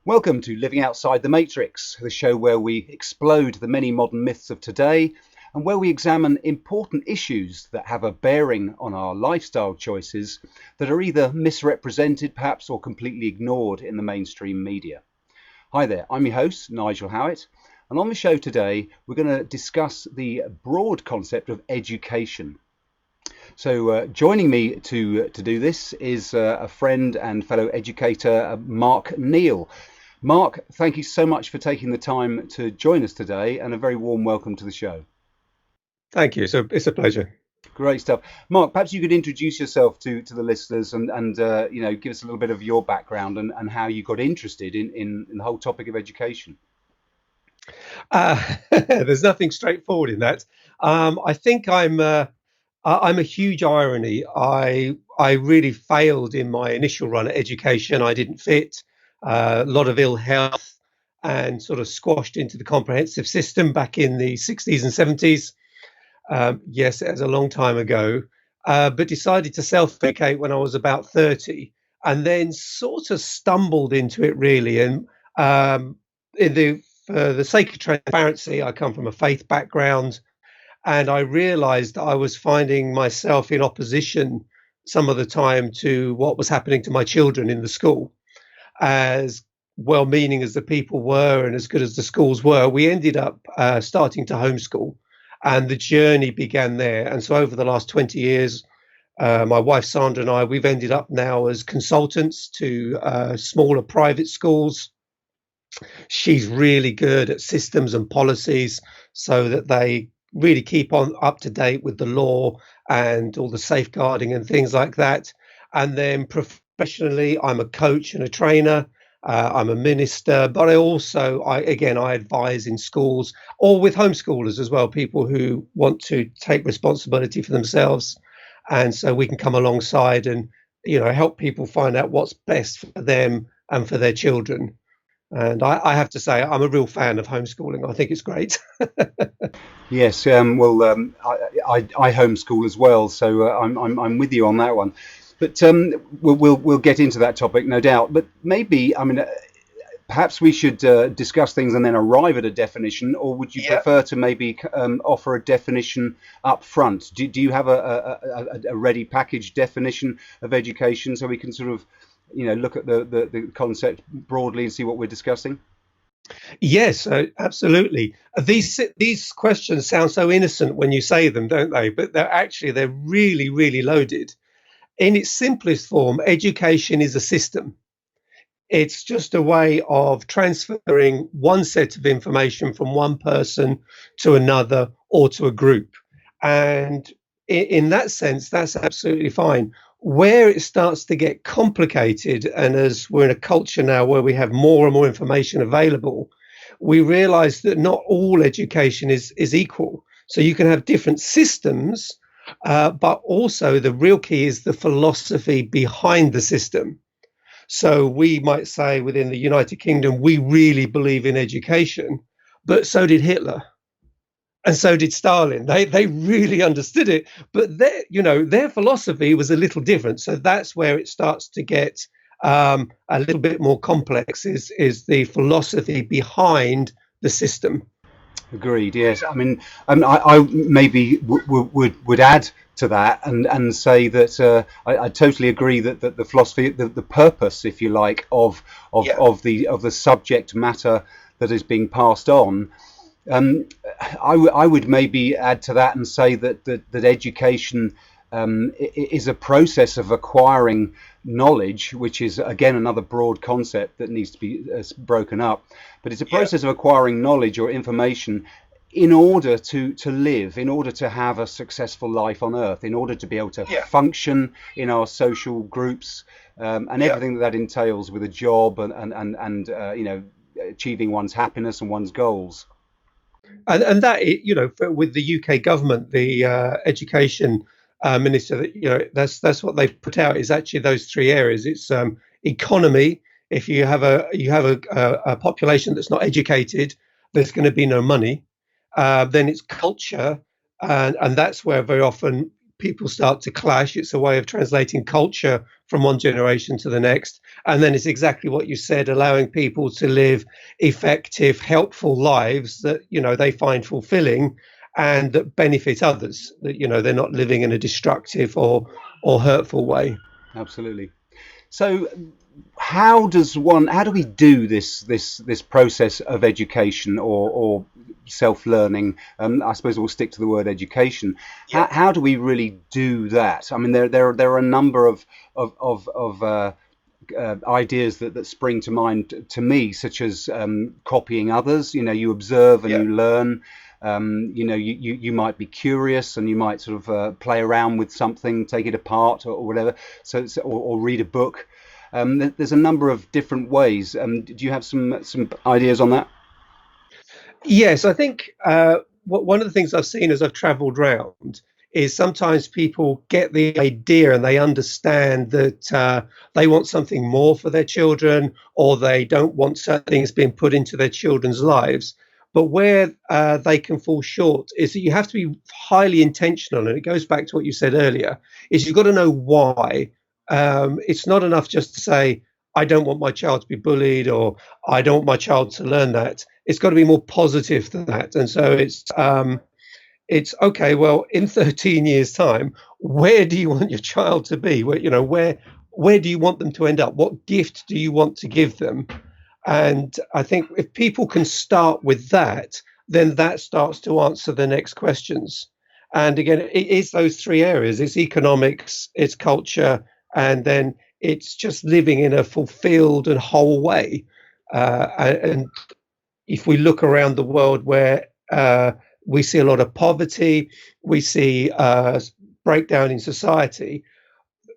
Welcome to Living Outside the Matrix, the show where we explode the many modern myths of today and where we examine important issues that have a bearing on our lifestyle choices that are either misrepresented perhaps or completely ignored in the mainstream media. Hi there, I'm your host, Nigel Howitt, and on the show today we're going to discuss the broad concept of education. So joining me to do this is a friend and fellow educator, Mark Neale. Mark, thank you so much for taking the time to join us today, and a very warm welcome to the show. Thank you. So it's a pleasure. Great stuff. Mark, perhaps you could introduce yourself to the listeners and give us a little bit of your background and how you got interested in the whole topic of education. There's nothing straightforward in that. I think I'm a huge irony. I really failed in my initial run at education. I didn't fit. A lot of ill health and sort of squashed into the comprehensive system back in the 60s and 70s. Yes, it was a long time ago, but decided to self-educate when I was about 30 and then sort of stumbled into it really. And for the sake of transparency, I come from a faith background. And I realized that I was finding myself in opposition some of the time to what was happening to my children in the school. As well-meaning as the people were and as good as the schools were, we ended up starting to homeschool. And the journey began there. And so over the last 20 years, my wife Sandra and I, we've ended up now as consultants to smaller private schools. She's really good at systems and policies so that they really keep on up to date with the law and all the safeguarding and things like that. And then professionally, I'm a coach and a trainer. I'm a minister, but I advise in schools or with homeschoolers as well, people who want to take responsibility for themselves. And so we can come alongside and, help people find out what's best for them and for their children. And I have to say, I'm a real fan of homeschooling. I think it's great. Yes, I homeschool as well, so I'm with you on that one. But we'll get into that topic, no doubt. But maybe, perhaps we should discuss things and then arrive at a definition, or would you prefer to maybe offer a definition up front? Do you have a ready packaged definition of education so we can sort of look at the concept broadly and see what we're discussing? Yes, absolutely. These questions sound so innocent when you say them, don't they? But they're really, really loaded. In its simplest form, education is a system. It's just a way of transferring one set of information from one person to another or to a group. And in that sense, that's absolutely fine. Where it starts to get complicated, and as we're in a culture now where we have more and more information available, we realize that not all education is equal. So you can have different systems, but also the real key is the philosophy behind the system. So we might say within the United Kingdom, we really believe in education, but so did Hitler. And so did Stalin. They really understood it, but their philosophy was a little different. So that's where it starts to get a little bit more complex. Is the philosophy behind the system? Agreed. Yes. I maybe would add to that and say that I totally agree that the philosophy, the purpose, if you like, of the subject matter that is being passed on. I would maybe add to that and say that education is a process of acquiring knowledge, which is again another broad concept that needs to be broken up. But it's a process of acquiring knowledge or information in order to live, in order to have a successful life on Earth, in order to be able to function in our social groups, and everything that entails with a job and achieving one's happiness and one's goals. And that, with the UK government, the education minister, that's what they've put out is actually those three areas. It's economy. If you have a population that's not educated, there's going to be no money. Then it's culture, and that's where very often people start to clash. It's a way of translating culture from one generation to the next. And then it's exactly what you said, allowing people to live effective, helpful lives that, they find fulfilling and that benefit others, that, they're not living in a destructive or hurtful way. Absolutely. So how do we do this process of education or self-learning? I suppose we'll stick to the word education. How do we really do that? I mean, there are a number of ideas that spring to mind to me, such as copying others. You observe and you learn. You might be curious and you might sort of play around with something, take it apart or whatever. Or read a book. There's a number of different ways. Do you have some ideas on that? Yes, I think one of the things I've seen as I've travelled round is sometimes people get the idea and they understand that they want something more for their children, or they don't want certain things being put into their children's lives. But where they can fall short is that you have to be highly intentional, and it goes back to what you said earlier, is you've got to know why. It's not enough just to say, I don't want my child to be bullied, or I don't want my child to learn that. It's got to be more positive than that. And so it's okay, well, in 13 years' time, where do you want your child to be? Where do you want them to end up? What gift do you want to give them? And I think if people can start with that, then that starts to answer the next questions. And again, it is those three areas. It's economics, it's culture, and then it's just living in a fulfilled and whole way. And if we look around the world where we see a lot of poverty, we see breakdown in society,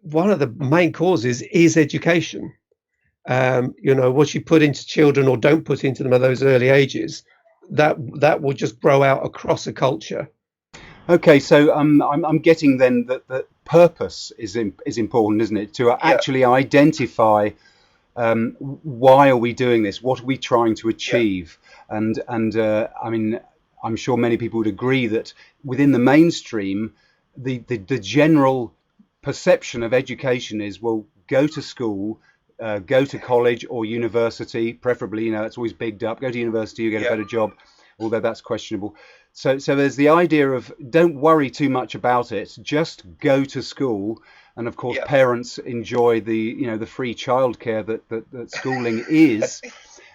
one of the main causes is education. What you put into children or don't put into them at those early ages, that will just grow out across a culture. Okay, so I'm getting then that purpose is important, isn't it? To actually identify why are we doing this? What are we trying to achieve? And I mean, I'm sure many people would agree that within the mainstream, the general perception of education is, well, go to school, go to college or university, preferably, it's always bigged up. Go to university, you get a better job, although that's questionable. So there's the idea of don't worry too much about it, just go to school. And of course, parents enjoy the free childcare that schooling is,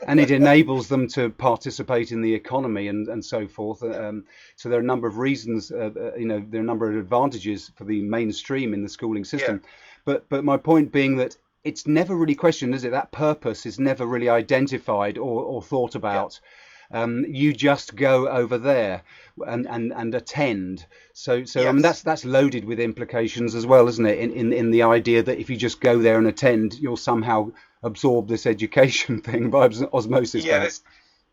and it enables them to participate in the economy and so forth. So there are a number of reasons, there are a number of advantages for the mainstream in the schooling system. But my point being that it's never really questioned, is it? That purpose is never really identified or thought about. You just go over there and attend. So I mean that's loaded with implications as well, isn't it? In the idea that if you just go there and attend, you'll somehow absorb this education thing by osmosis.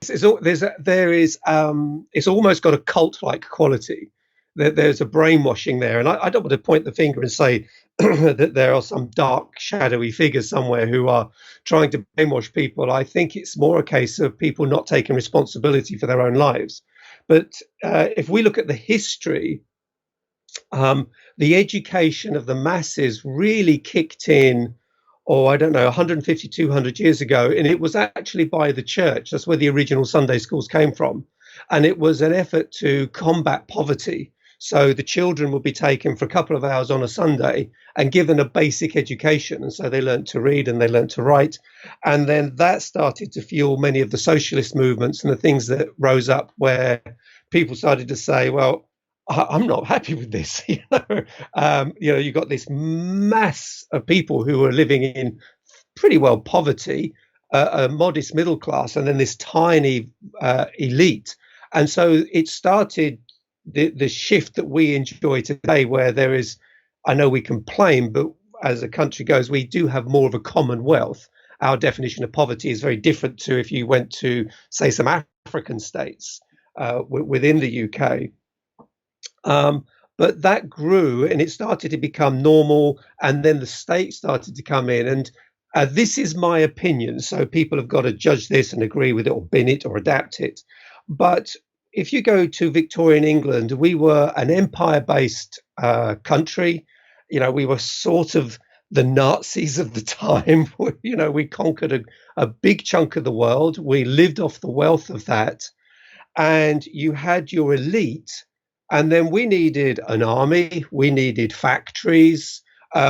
It's almost got a cult-like quality. There's a brainwashing there, and I don't want to point the finger and say that there are some dark, shadowy figures somewhere who are trying to brainwash people. I think it's more a case of people not taking responsibility for their own lives. But if we look at the history, the education of the masses really kicked in, I don't know, 150, 200 years ago. And it was actually by the church. That's where the original Sunday schools came from. And it was an effort to combat poverty. So the children would be taken for a couple of hours on a Sunday and given a basic education. And so they learned to read and they learned to write. And then that started to fuel many of the socialist movements and the things that rose up where people started to say, well, I'm not happy with this. You've got this mass of people who are living in pretty well poverty, a modest middle class, and then this tiny elite. And so it started the shift that we enjoy today, where there is, I know we complain, but as a country goes, we do have more of a commonwealth. Our definition of poverty is very different to if you went to, say, some African states within the UK. But that grew and it started to become normal. And then the state started to come in. And this is my opinion. So people have got to judge this and agree with it or bin it or adapt it. But if you go to Victorian England, we were an empire-based country. We were sort of the Nazis of the time. We conquered a big chunk of the world. We lived off the wealth of that. And you had your elite. And then we needed an army, we needed factories,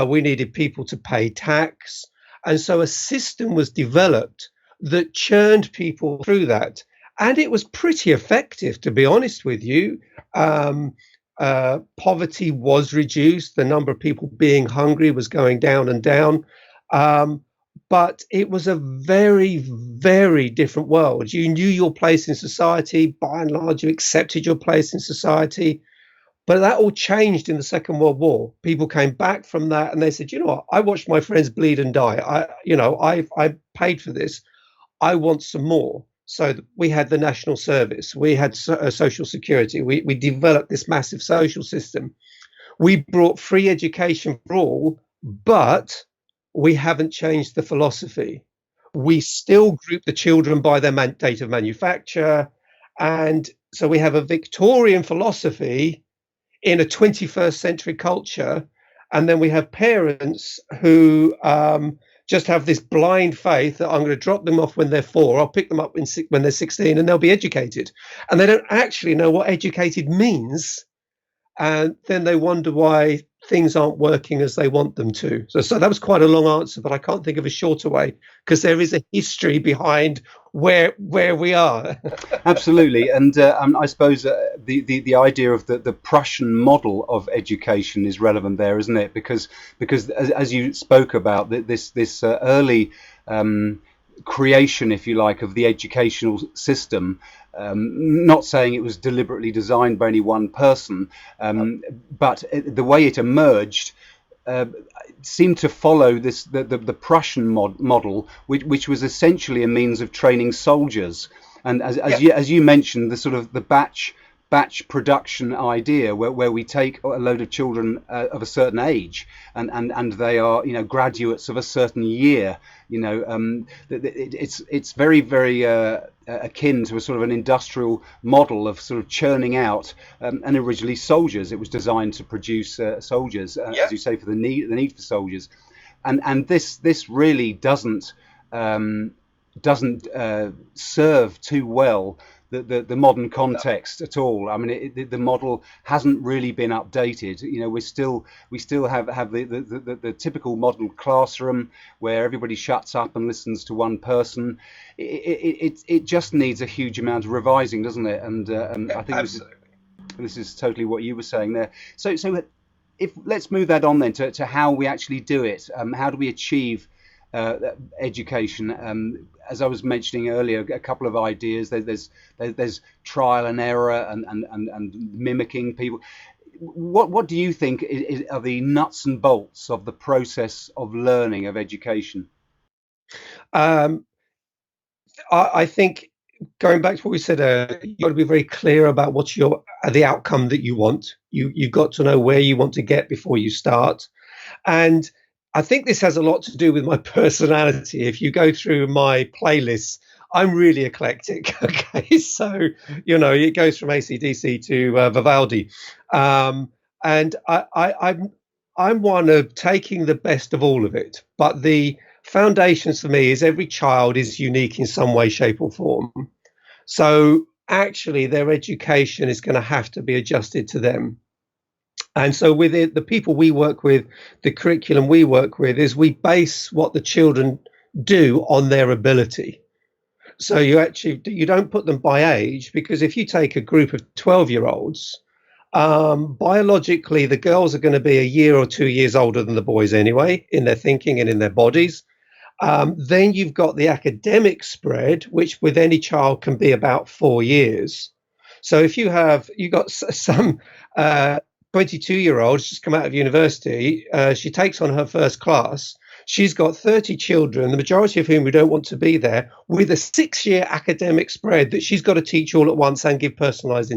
we needed people to pay tax. And so a system was developed that churned people through that. And it was pretty effective, to be honest with you. Poverty was reduced. The number of people being hungry was going down and down. But it was a very, very different world. You knew your place in society. By and large, you accepted your place in society. But that all changed in the Second World War. People came back from that and they said, you know what, I watched my friends bleed and die. I paid for this. I want some more. So we had the national service. We had social security. We developed this massive social system. We brought free education for all, but we haven't changed the philosophy. We still group the children by their date of manufacture. And so we have a Victorian philosophy in a 21st century culture. And then we have parents who just have this blind faith that I'm going to drop them off when they're 4. I'll pick them up when they're 16 and they'll be educated. And they don't actually know what educated means. And then they wonder why things aren't working as they want them to. So that was quite a long answer, but I can't think of a shorter way because there is a history behind where we are. Absolutely, and I suppose the idea of the Prussian model of education is relevant there, isn't it? Because as you spoke about this early creation, if you like, of the educational system. Not saying it was deliberately designed by any one person, but the way it emerged seemed to follow the Prussian model, which was essentially a means of training soldiers. And as you mentioned, the sort of the batch production idea, where we take a load of children of a certain age and they are graduates of a certain year. It's very, very akin to a sort of an industrial model of sort of churning out and originally soldiers. It was designed to produce soldiers, as you say, for the need for soldiers, and this really doesn't serve too well the modern context at all. I mean, the model hasn't really been updated. We still have the typical model classroom where everybody shuts up and listens to one person. It just needs a huge amount of revising, doesn't it? And I think this is totally what you were saying there. So let's move that on then to how we actually do it. How do we achieve education? As I was mentioning earlier, a couple of ideas. There's trial and error and mimicking people. What do you think are the nuts and bolts of the process of learning, of education? I think, going back to what we said earlier, you've got to be very clear about what's the outcome that you want. You've got to know where you want to get before you start. And I think this has a lot to do with my personality. If you go through my playlists, I'm really eclectic. Okay, so it goes from AC/DC to Vivaldi, and I'm one of taking the best of all of it. But the foundations for me is every child is unique in some way, shape, or form. So actually, their education is going to have to be adjusted to them. And so with it, the people we work with, the curriculum we work with, is we base what the children do on their ability. So you don't put them by age, because if you take a group of 12-year-olds, biologically, the girls are going to be a year or 2 years older than the boys anyway, in their thinking and in their bodies. Then you've got the academic spread, which with any child can be about 4 years. So if you've got some 22-year-old, she's come out of university, she takes on her first class. She's got 30 children, the majority of whom who don't want to be there, with a 6-year academic spread that she's got to teach all at once and give personalized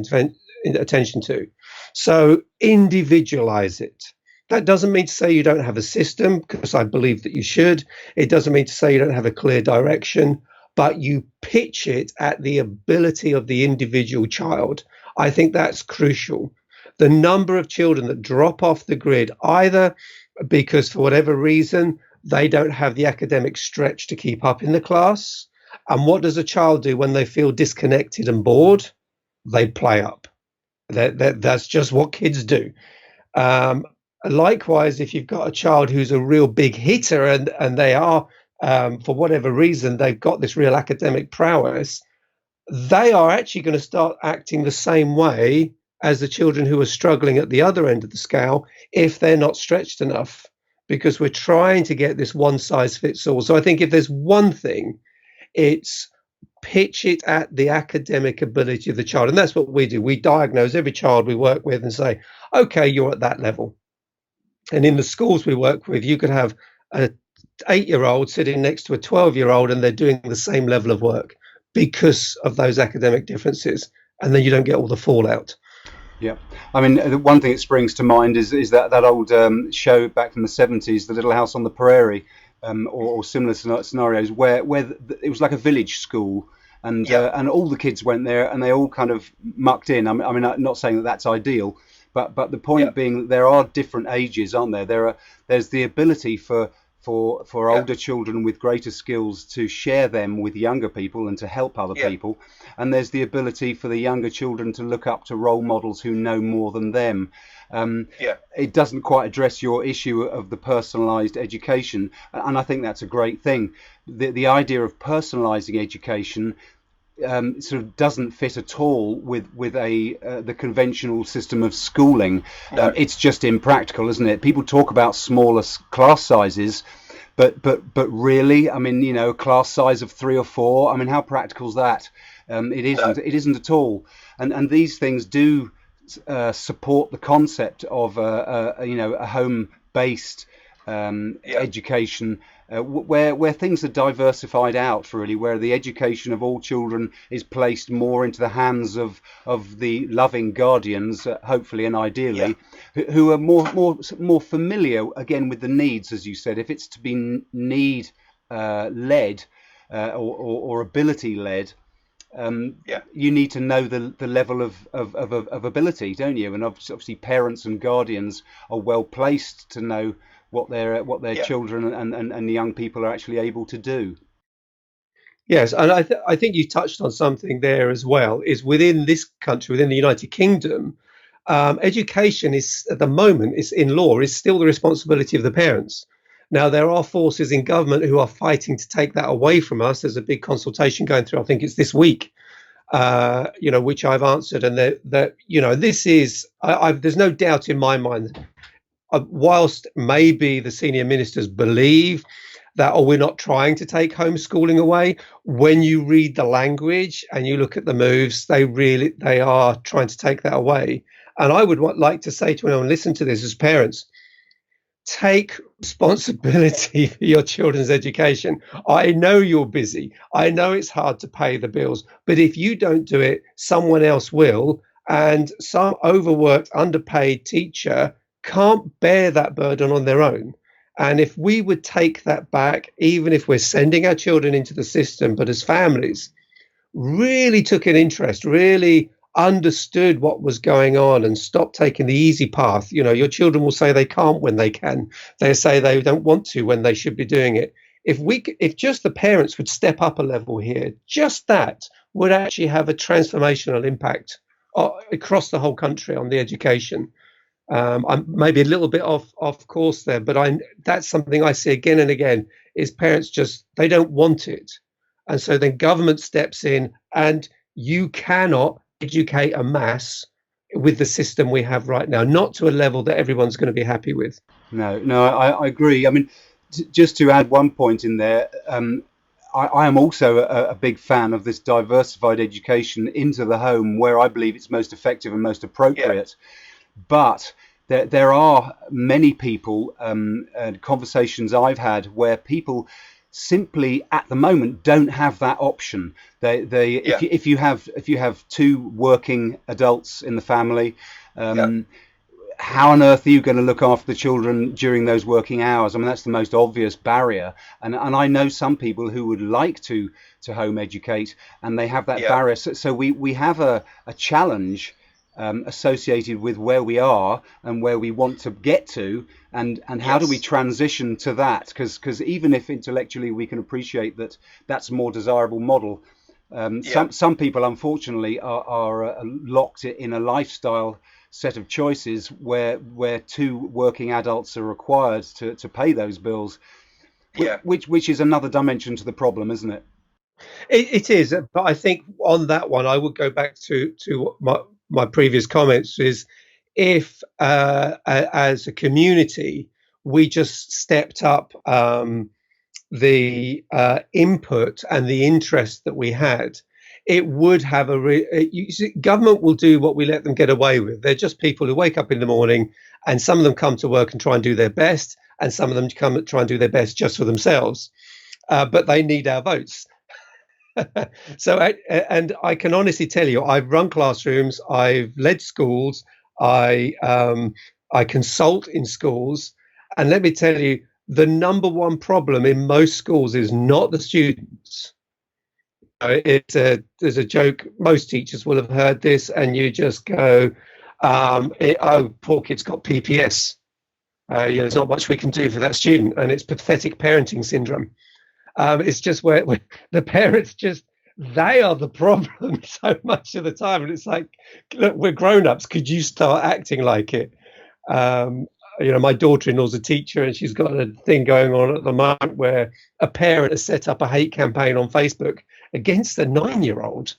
attention to. So individualize it. That doesn't mean to say you don't have a system, because I believe that you should. It doesn't mean to say you don't have a clear direction, but you pitch it at the ability of the individual child. I think that's crucial. The number of children that drop off the grid, either because for whatever reason, they don't have the academic stretch to keep up in the class. And what does a child do when they feel disconnected and bored? They play up. That's just what kids do. Um, Likewise, if you've got a child who's a real big hitter and they are, for whatever reason, they've got this real academic prowess, they are actually going to start acting the same way as the children who are struggling at the other end of the scale if they're not stretched enough, because we're trying to get this one size fits all. So I think if there's one thing, it's pitch it at the academic ability of the child. And that's what we do. We diagnose every child we work with and say, okay, you're at that level. And in the schools we work with, you could have a 8-year-old sitting next to a 12-year-old and they're doing the same level of work because of those academic differences. And then you don't get all the fallout. Yeah, I mean, the one thing that springs to mind is that old show back from the 70s, The Little House on the Prairie, or similar scenarios where it was like a village school, and all the kids went there and they all kind of mucked in. I mean, I'm not saying that that's ideal, but the point being that there are different ages, aren't there? There's the ability for older children with greater skills to share them with younger people and to help other people, and there's the ability for the younger children to look up to role models who know more than them. It doesn't quite address your issue of the personalised education, and I think that's a great thing. The idea of personalising education sort of doesn't fit at all with the conventional system of schooling. It's just impractical, isn't it? People talk about smaller class sizes, but really, I mean, you know, a class size of 3 or 4. I mean, how practical is that? It isn't. It isn't at all. And these things do support the concept of a home-based education, where things are diversified out, really, where the education of all children is placed more into the hands of the loving guardians, hopefully and ideally, who are more familiar again with the needs, as you said. If it's to be need led or ability led, you need to know the level of ability, don't you? And obviously parents and guardians are well placed to know what their children and the young people are actually able to do. Yes, and I think you touched on something there as well, is within this country, within the United Kingdom, education is, at the moment, is in law, is still the responsibility of the parents. Now, there are forces in government who are fighting to take that away from us. There's a big consultation going through, I think it's this week, which I've answered. And this is, there's no doubt in my mind, whilst maybe the senior ministers believe that, we're not trying to take homeschooling away, when you read the language and you look at the moves, they are trying to take that away. And I would like to say to anyone listen to this as parents, take responsibility for your children's education. I know you're busy. I know it's hard to pay the bills, but if you don't do it, someone else will. And some overworked, underpaid teacher can't bear that burden on their own. And if we would take that back, even if we're sending our children into the system, but as families really took an interest, really understood what was going on and stopped taking the easy path. You know, your children will say they can't when they can. They say they don't want to when they should be doing it. If just the parents would step up a level here, just that would actually have a transformational impact across the whole country on the education. I'm maybe a little bit off course there, but that's something I see again and again, is parents they don't want it. And so then government steps in, and you cannot educate a mass with the system we have right now, not to a level that everyone's going to be happy with. No, I agree. I mean, just to add one point in there, I am also a big fan of this diversified education into the home, where I believe it's most effective and most appropriate. But there are many people, conversations I've had, where people simply at the moment don't have that option. If you have 2 working adults in the family, how on earth are you going to look after the children during those working hours? I mean, that's the most obvious barrier. And I know some people who would like to home educate, and they have that barrier. So we have a challenge associated with where we are and where we want to get to, and how do we transition to that? Because even if intellectually we can appreciate that that's a more desirable model, some people unfortunately are locked in a lifestyle set of choices where two working adults are required to pay those bills, which is another dimension to the problem, isn't it? It is, but I think on that one, I would go back to my previous comments. Is if as a community we just stepped up the input and the interest that we had, it would have you see, government will do what we let them get away with. They're just people who wake up in the morning, and some of them come to work and try and do their best, and some of them come and try and do their best just for themselves. But they need our votes. So, and I can honestly tell you, I've run classrooms, I've led schools, I consult in schools, and let me tell you, the number one problem in most schools is not the students. There's a joke. Most teachers will have heard this, and you just go, "Oh, poor kid's got PPS. There's not much we can do for that student," and it's pathetic parenting syndrome. It's just where the parents just, they are the problem so much of the time. And it's like, look, we're grown-ups. Could you start acting like it? My daughter-in-law's a teacher, and she's got a thing going on at the moment where a parent has set up a hate campaign on Facebook against a 9-year-old.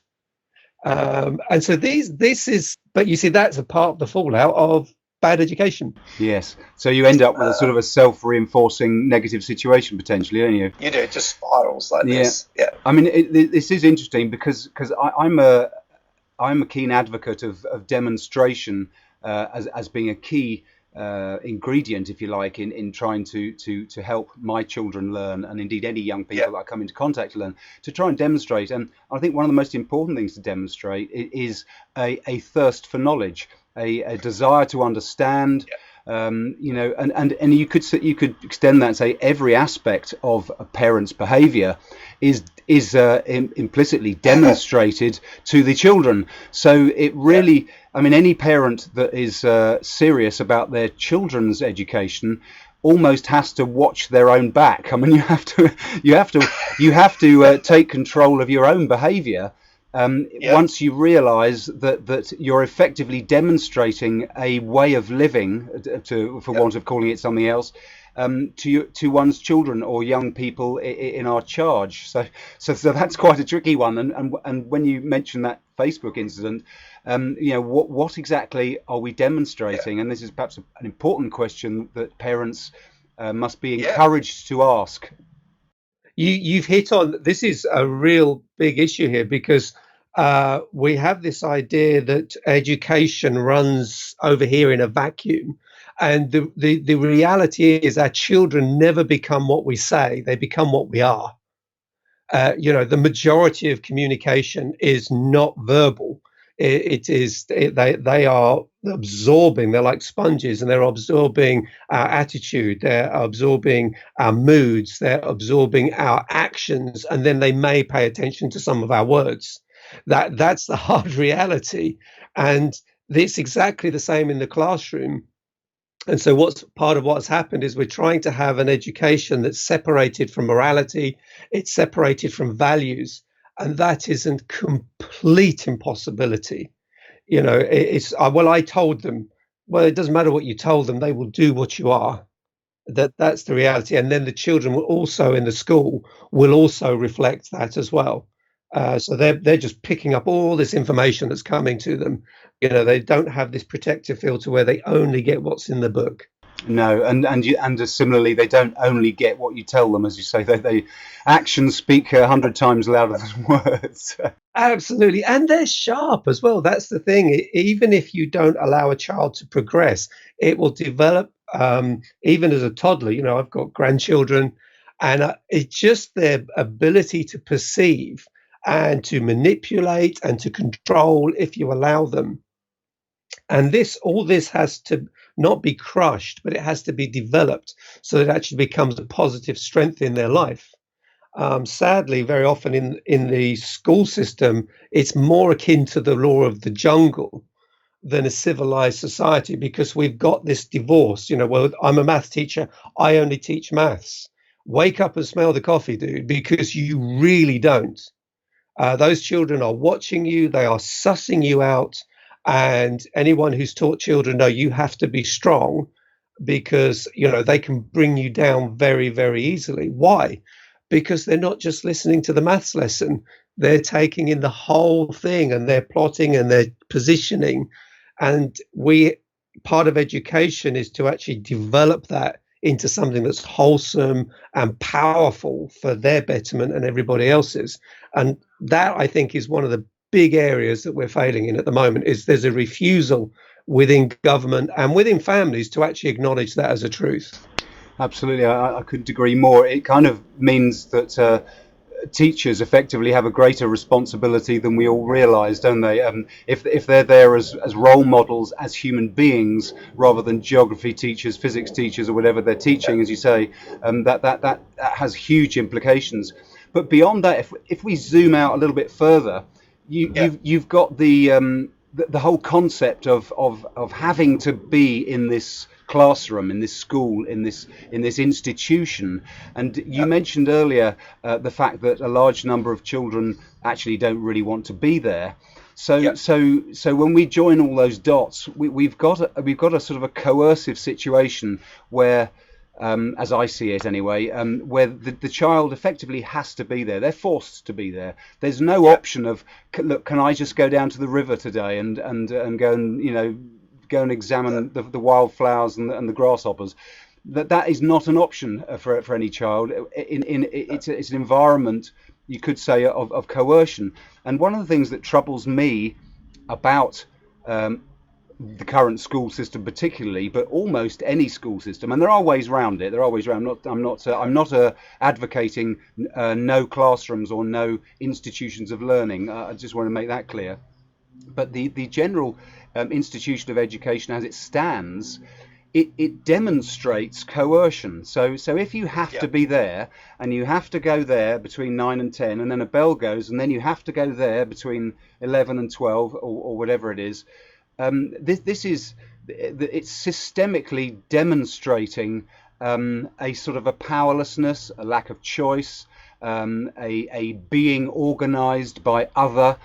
And so this is, but you see, that's a part of the fallout of bad education. Yes. So you end up with a sort of a self-reinforcing negative situation potentially, don't you? You do. It just spirals like this. Yeah. I mean, this is interesting because I'm a keen advocate of demonstration as being a key ingredient, if you like, in trying to help my children learn, and indeed any young people that I come into contact to learn, to try and demonstrate. And I think one of the most important things to demonstrate is a thirst for knowledge, a desire to understand. And you could extend that and say every aspect of a parent's behaviour is implicitly demonstrated to the children. So it really, I mean, any parent that is serious about their children's education almost has to watch their own back. I mean, you have to take control of your own behaviour. Once you realise that you're effectively demonstrating a way of living, for want of calling it something else, to one's children or young people in our charge. So that's quite a tricky one. And when you mention that Facebook incident, what exactly are we demonstrating? And this is perhaps an important question that parents must be encouraged to ask. You've hit on, this is a real big issue here, because we have this idea that education runs over here in a vacuum. And the reality is our children never become what we say, they become what we are. The majority of communication is not verbal. They are absorbing, they're like sponges, and they're absorbing our attitude, they're absorbing our moods, they're absorbing our actions, and then they may pay attention to some of our words. That's the hard reality. And it's exactly the same in the classroom. And so part of what's happened is we're trying to have an education that's separated from morality, it's separated from values, and that is a complete impossibility. I told them, well, it doesn't matter what you told them, they will do what you are. That's the reality. And then the children will also, in the school, will also reflect that as well. So they're just picking up all this information that's coming to them. They don't have this protective filter where they only get what's in the book. No, and similarly, they don't only get what you tell them, as you say. They actions speak 100 times louder than words. Absolutely, and they're sharp as well. That's the thing. Even if you don't allow a child to progress, it will develop. Even as a toddler, I've got grandchildren, and it's just their ability to perceive and to manipulate and to control if you allow them. And all this has to not be crushed, but it has to be developed so that it actually becomes a positive strength in their life. Sadly, very often in the school system, it's more akin to the law of the jungle, than a civilized society, because we've got this divorce. Well, I'm a math teacher, I only teach maths. Wake up and smell the coffee, dude, because you really don't. Those children are watching you, they are sussing you out. And anyone who's taught children know you have to be strong, because they can bring you down very, very easily. Why? Because they're not just listening to the maths lesson, they're taking in the whole thing, and they're plotting and they're positioning. And part of education is to actually develop that into something that's wholesome and powerful for their betterment and everybody else's. And that, I think, is one of the big areas that we're failing in at the moment. Is there's a refusal within government and within families to actually acknowledge that as a truth. Absolutely, I couldn't agree more. It kind of means that teachers effectively have a greater responsibility than we all realise, don't they? If they're there as role models, as human beings, rather than geography teachers, physics teachers, or whatever they're teaching, as you say, that has huge implications. But beyond that, if we zoom out a little bit further, you've got the whole concept of having to be in this classroom, in this school, in this institution. And you mentioned earlier the fact that a large number of children actually don't really want to be there. So when we join all those dots, we've got a sort of a coercive situation where, as I see it anyway, where the child effectively has to be there. They're forced to be there. There's no option of, look, can I just go down to the river today and go and go and examine the wildflowers and the grasshoppers. That is not an option for any child. It's an environment, you could say, of coercion. And one of the things that troubles me about the current school system particularly, but almost any school system, and there are ways around it. I'm not advocating no classrooms or no institutions of learning. I just want to make that clear. But the general institution of education as it stands, it demonstrates coercion. So if you have to be there, and you have to go there between 9 and 10, and then a bell goes, and then you have to go there between 11 and 12, or whatever it is, it's systemically demonstrating a sort of a powerlessness, a lack of choice, a being organized by other,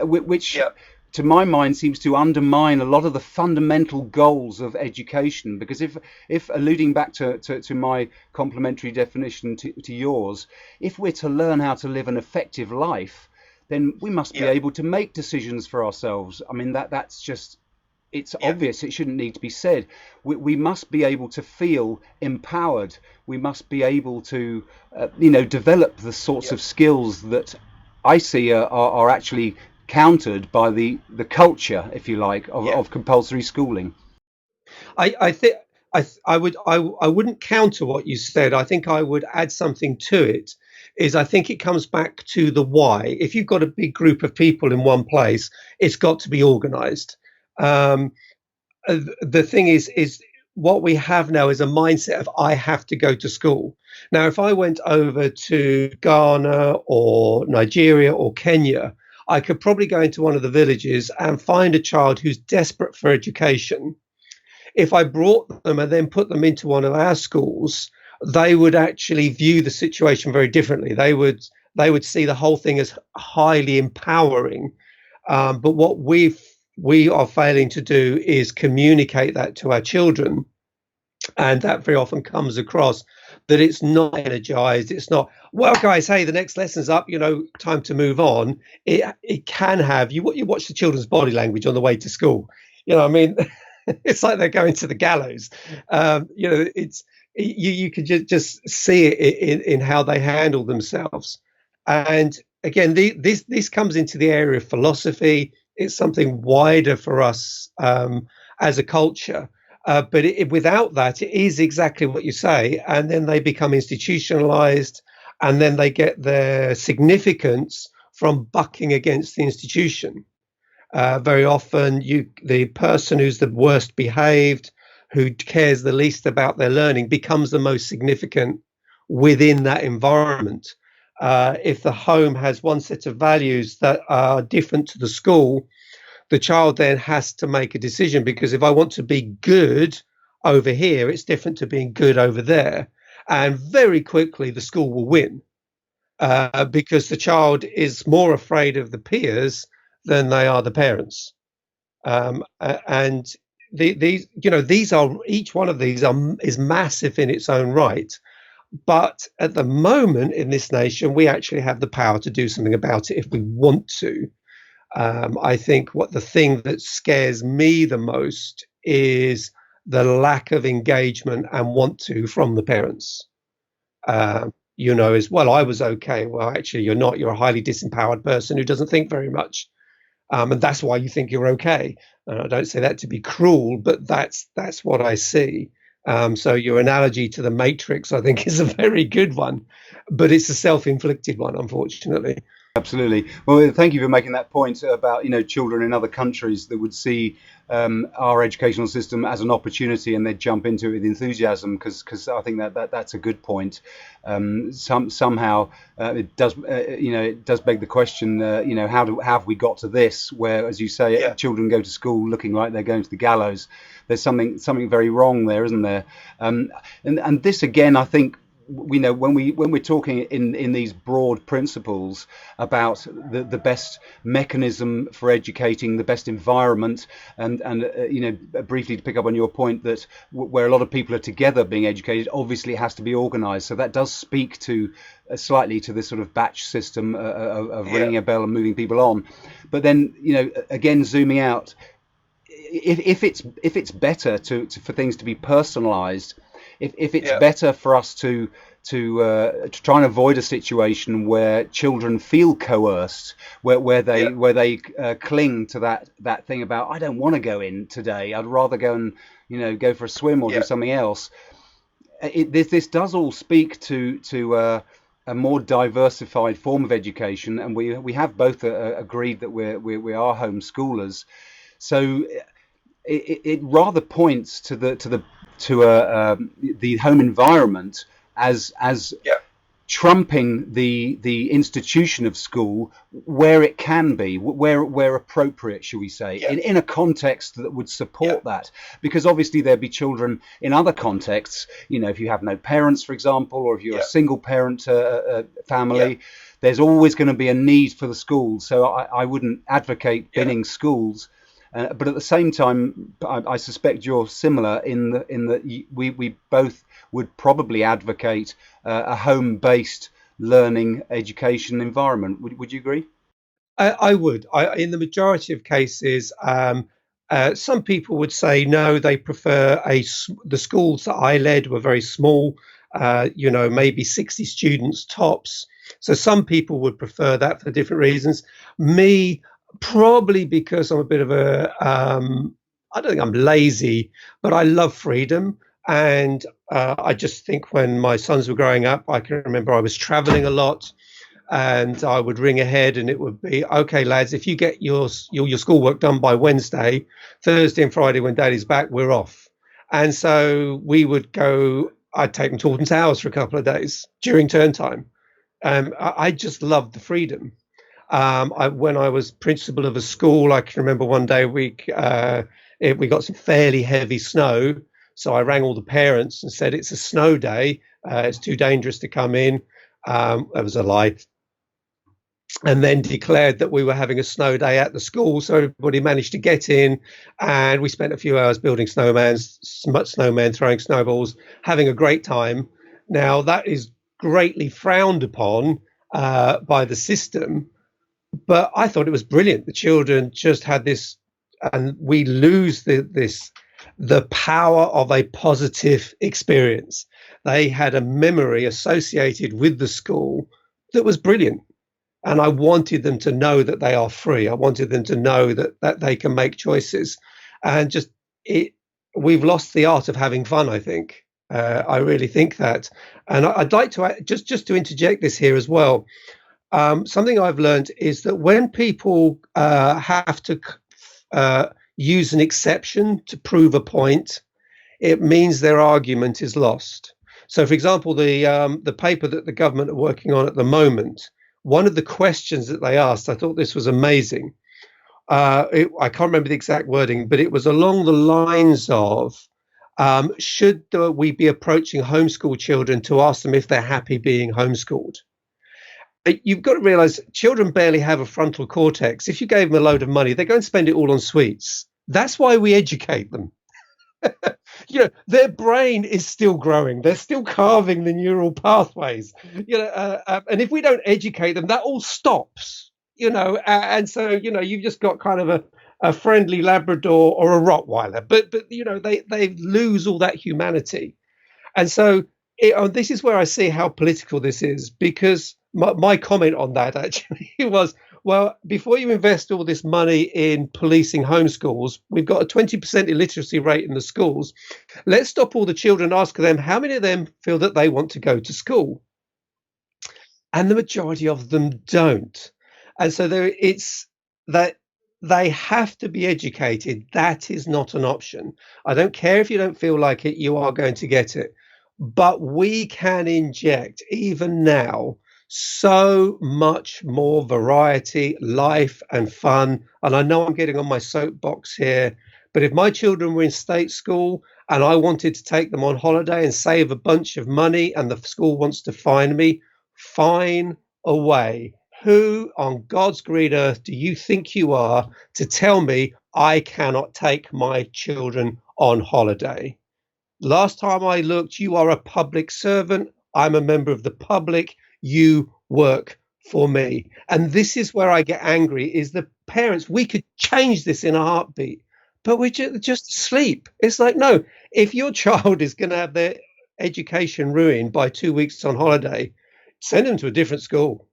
which to my mind seems to undermine a lot of the fundamental goals of education. Because if alluding back to my complementary definition to yours, if we're to learn how to live an effective life, then we must be able to make decisions for ourselves. I mean, that's just, it's obvious. It shouldn't need to be said. We must be able to feel empowered. We must be able to, develop the sorts of skills that I see are actually countered by the culture, if you like, of compulsory schooling. I think I wouldn't counter what you said. I think I would add something to it. I think it comes back to the why. If you've got a big group of people in one place, it's got to be organized. The thing is what we have now is a mindset of I have to go to school. Now, if I went over to Ghana or Nigeria or Kenya, I could probably go into one of the villages and find a child who's desperate for education. If I brought them and then put them into one of our schools, they would actually view the situation very differently. They would see the whole thing as highly empowering. But what we are failing to do is communicate that to our children. And that very often comes across that it's not energized. It's not, well, guys, hey, the next lesson's up, time to move on. It can have, you watch the children's body language on the way to school. I mean, it's like they're going to the gallows. It's, you can just see it in how they handle themselves. And again, this comes into the area of philosophy. It's something wider for us as a culture. But without that, it is exactly what you say. And then they become institutionalized, and then they get their significance from bucking against the institution. Very often, the person who's the worst behaved, who cares the least about their learning, becomes the most significant within that environment. If the home has one set of values that are different to the school, the child then has to make a decision, because if I want to be good over here, it's different to being good over there. And very quickly, the school will win, because the child is more afraid of the peers than they are the parents. And these are, each one of these is massive in its own right. But at the moment in this nation, we actually have the power to do something about it if we want to. I think the thing that scares me the most is the lack of engagement and want to from the parents. As well, I was okay. Well, actually, you're not. You're a highly disempowered person who doesn't think very much. And that's why you think you're okay. And I don't say that to be cruel, but that's what I see. So your analogy to the Matrix, I think, is a very good one, but it's a self-inflicted one, unfortunately. Absolutely. Well, thank you for making that point about children in other countries that would see our educational system as an opportunity and they'd jump into it with enthusiasm, because I think that's a good point. Somehow it does it does beg the question, how have we got to this, where, as you say, children go to school looking like they're going to the gallows. There's something very wrong there, isn't there? And this again, I think, when we're talking in these broad principles about the best mechanism for educating, the best environment, and briefly to pick up on your point that where a lot of people are together being educated, obviously it has to be organized. So that does speak to slightly to this sort of batch system of ringing a bell and moving people on. But then again, zooming out, if it's better for things to be personalized, if it's better for us to try and avoid a situation where children feel coerced, where they cling to that thing about, I don't want to go in today, I'd rather go and go for a swim or do something else. This does all speak to a more diversified form of education, and we have both agreed that we are homeschoolers. So it rather points to the home environment as trumping the institution of school where it can be, where appropriate, shall we say, in a context that would support that. Because obviously there'd be children in other contexts, if you have no parents, for example, or if you're a single parent family, there's always going to be a need for the schools. So I wouldn't advocate binning schools. But at the same time, I suspect you're similar in that we both would probably advocate a home-based learning education environment. Would you agree? I would. In the majority of cases, some people would say no, they prefer the schools that I led were very small, maybe 60 students tops. So some people would prefer that for different reasons. Me, probably because I'm a bit of I don't think I'm lazy, but I love freedom. And I just think when my sons were growing up, I can remember I was traveling a lot, and I would ring ahead and it would be, okay, lads, if you get your schoolwork done by Wednesday, Thursday and Friday when Daddy's back, we're off. And so we would go, I'd take them to Alton Towers for a couple of days during term time. I just loved the freedom. When I was principal of a school, I can remember one day we got some fairly heavy snow. So I rang all the parents and said, it's a snow day. It's too dangerous to come in. That was a lie. And then declared that we were having a snow day at the school. So everybody managed to get in, and we spent a few hours building snowmen, throwing snowballs, having a great time. Now, that is greatly frowned upon by the system, but I thought it was brilliant. The children just had this, and we lose the power of a positive experience. They had a memory associated with the school that was brilliant. And I wanted them to know that they are free. I wanted them to know that they can make choices. And we've lost the art of having fun, I think. I really think that. And I'd like to just to interject this here as well. Something I've learned is that when people have to use an exception to prove a point, it means their argument is lost. So, for example, the paper that the government are working on at the moment, one of the questions that they asked, I thought this was amazing. I can't remember the exact wording, but it was along the lines of, should we be approaching homeschool children to ask them if they're happy being homeschooled? You've got to realize children barely have a frontal cortex. If you gave them a load of money, they're going to spend it all on sweets. That's why we educate them. Their brain is still growing. They're still carving the neural pathways. And if we don't educate them, that all stops. And so you've just got kind of a friendly Labrador or a Rottweiler, but they lose all that humanity. And so this is where I see how political this is, because my comment on that actually was, well, before you invest all this money in policing homeschools, we've got a 20% illiteracy rate in the schools. Let's stop all the children, ask them how many of them feel that they want to go to school. And the majority of them don't. And so it's that they have to be educated. That is not an option. I don't care if you don't feel like it, you are going to get it. But we can inject, even now, so much more variety, life and fun. And I know I'm getting on my soapbox here, but if my children were in state school and I wanted to take them on holiday and save a bunch of money and the school wants to fine me, fine away. Who on God's green earth do you think you are to tell me I cannot take my children on holiday? Last time I looked, you are a public servant. I'm a member of the public. You work for me. And this is where I get angry, is the parents. We could change this in a heartbeat, but we're just asleep. It's like, no, if your child is going to have their education ruined by 2 weeks on holiday, send them to a different school.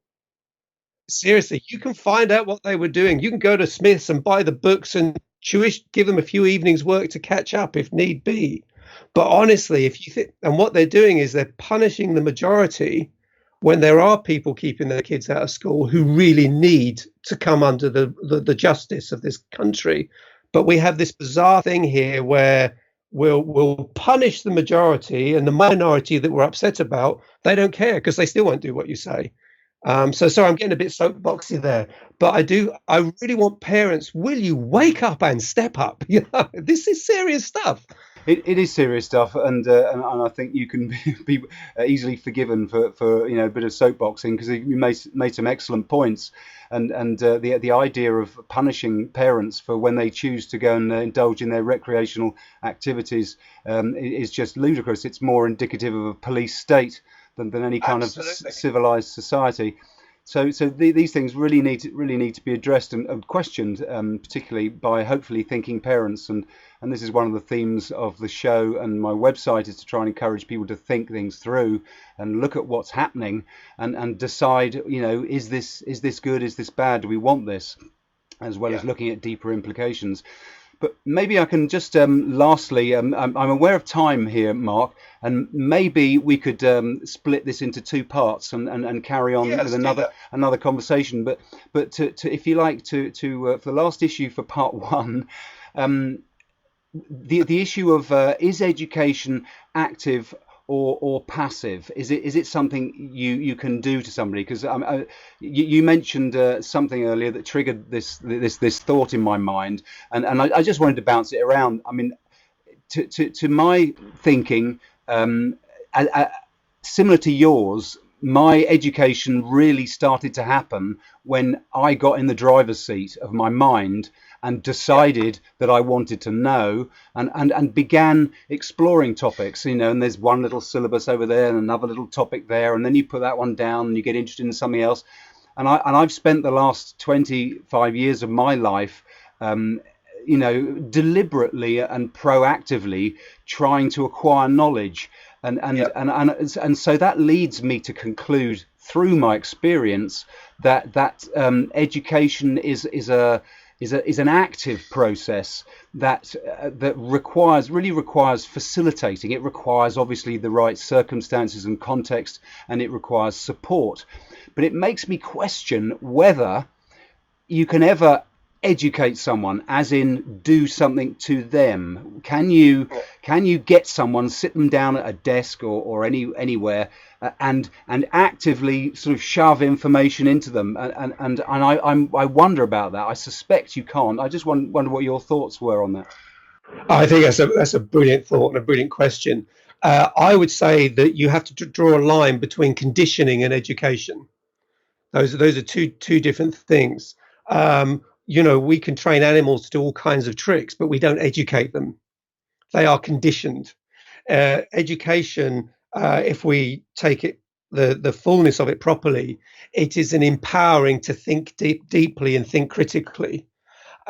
Seriously, you can find out what they were doing. You can go to Smith's and buy the books and give them a few evenings' work to catch up if need be. But honestly, if you think, and what they're doing is they're punishing the majority when there are people keeping their kids out of school who really need to come under the justice of this country. But we have this bizarre thing here where we'll punish the majority, and the minority that we're upset about, they don't care because they still won't do what you say. So sorry, I'm getting a bit soapboxy there, but I really want parents, will you wake up and step up? This is serious stuff. It is serious stuff, and I think you can be easily forgiven for a bit of soapboxing, because you made some excellent points, and the idea of punishing parents for when they choose to go and indulge in their recreational activities is just ludicrous. It's more indicative of a police state than any kind Absolutely. of civilized society. So these things really need to be addressed and questioned, particularly by hopefully thinking parents. And this is one of the themes of the show and my website, is to try and encourage people to think things through and look at what's happening and decide, is this good? Is this bad? Do we want this? As well as looking at deeper implications. But maybe I can just lastly, I'm aware of time here, Mark, and maybe we could split this into two parts and carry on with another conversation. But to if you like to for the last issue, for part one, the issue of is education active or passive? Is it something you can do to somebody? Because you mentioned something earlier that triggered this thought in my mind, and I just wanted to bounce it around. I mean, to my thinking, similar to yours, my education really started to happen when I got in the driver's seat of my mind and decided that I wanted to know and began exploring topics, and there's one little syllabus over there and another little topic there, and then you put that one down and you get interested in something else. And I've spent the last 25 years of my life deliberately and proactively trying to acquire knowledge. And so that leads me to conclude through my experience that education is an active process that really requires facilitating. It requires obviously the right circumstances and context, and it requires support. But it makes me question whether you can ever educate someone, as in do something to them? Can you get someone, sit them down at a desk or anywhere, and actively sort of shove information into them? And I wonder about that. I suspect you can't. I just wonder what your thoughts were on that. I think that's a brilliant thought and a brilliant question. I would say that you have to draw a line between conditioning and education. Those are two different things. We can train animals to do all kinds of tricks, but we don't educate them. They are conditioned. Education, if we take it the fullness of it properly, it is an empowering to think deeply and think critically.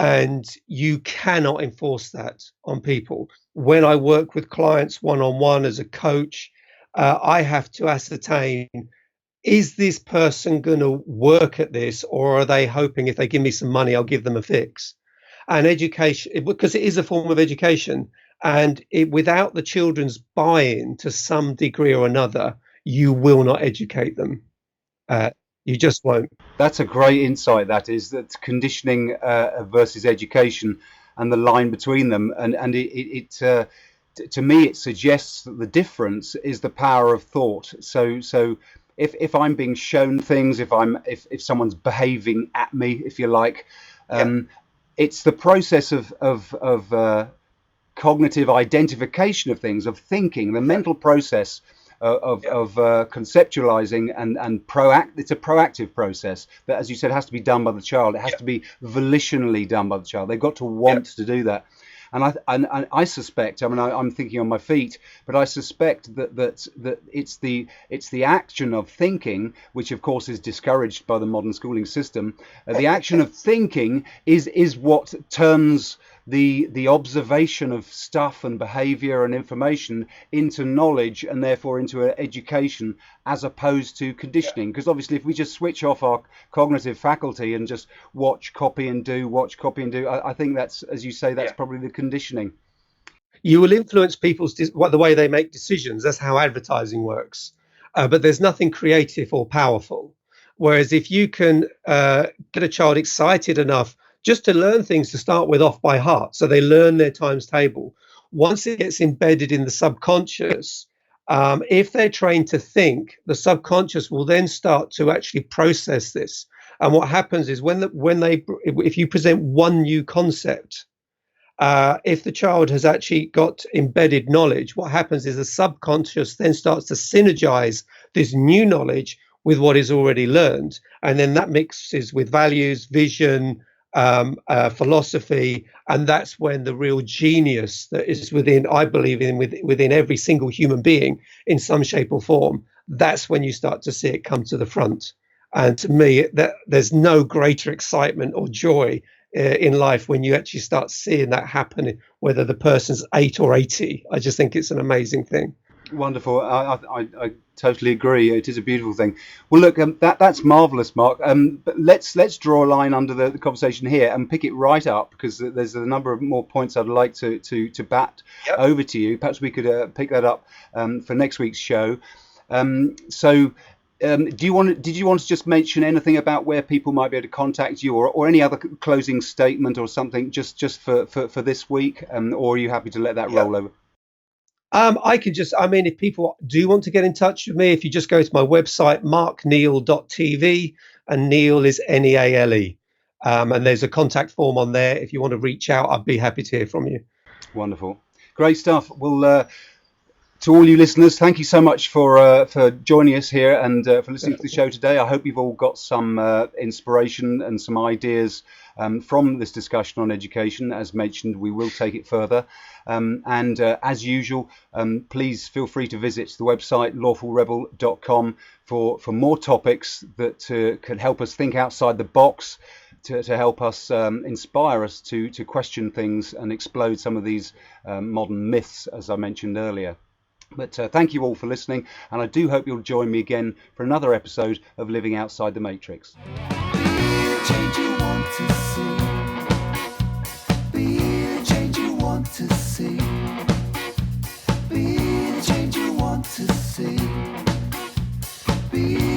And you cannot enforce that on people. When I work with clients one-on-one as a coach, I have to ascertain, is this person going to work at this, or are they hoping if they give me some money, I'll give them a fix? And education, because it is a form of education, and without the children's buy-in to some degree or another, you will not educate them. You just won't. That's a great insight. That is, that conditioning versus education and the line between them, and it to me it suggests that the difference is the power of thought. So if I'm being shown things, if someone's behaving at me, if you like, it's the process of cognitive identification of things, of thinking, the mental process of conceptualizing and it's a proactive process that, as you said, has to be done by the child. It has to be volitionally done by the child. They've got to want to do that. And I suspect, I mean, I'm thinking on my feet, but I suspect that it's the action of thinking, which of course is discouraged by the modern schooling system. The action of thinking is what turns the observation of stuff and behavior and information into knowledge, and therefore into education, as opposed to conditioning. Because obviously if we just switch off our cognitive faculty and just watch, copy and do, I think that's, as you say, that's probably the conditioning. You will influence people's the way they make decisions. That's how advertising works. But there's nothing creative or powerful. Whereas if you can get a child excited enough just to learn things to start with off by heart, so they learn their times table, once it gets embedded in the subconscious, if they're trained to think, the subconscious will then start to actually process this. And what happens is if you present one new concept, if the child has actually got embedded knowledge, what happens is the subconscious then starts to synergize this new knowledge with what is already learned. And then that mixes with values, vision, philosophy. And that's when the real genius that is within, I believe within every single human being in some shape or form, that's when you start to see it come to the front. And to me, there's no greater excitement or joy in life when you actually start seeing that happen, whether the person's 8 or 80. I just think it's an amazing thing. Wonderful. I totally agree. It is a beautiful thing. Well, look, that's marvelous, Mark. But let's draw a line under the conversation here and pick it right up, because there's a number of more points I'd like to bat over to you. Perhaps we could pick that up for next week's show. Did you want to just mention anything about where people might be able to contact you, or any other closing statement or something just for this week, or are you happy to let that roll over? If people do want to get in touch with me, if you just go to my website, markneale.tv, and Neale is Neale. And there's a contact form on there. If you want to reach out, I'd be happy to hear from you. Wonderful. Great stuff. Well, to all you listeners, thank you so much for joining us here and for listening to the show today. I hope you've all got some inspiration and some ideas from this discussion on education. As mentioned, we will take it further. And as usual, please feel free to visit the website lawfulrebel.com for more topics that can help us think outside the box, to help us inspire us to question things and explode some of these modern myths, as I mentioned earlier. But thank you all for listening, and I do hope you'll join me again for another episode of Living Outside the Matrix. Be the change you want to see. Be the change you want to see. Be the change you want to see. Be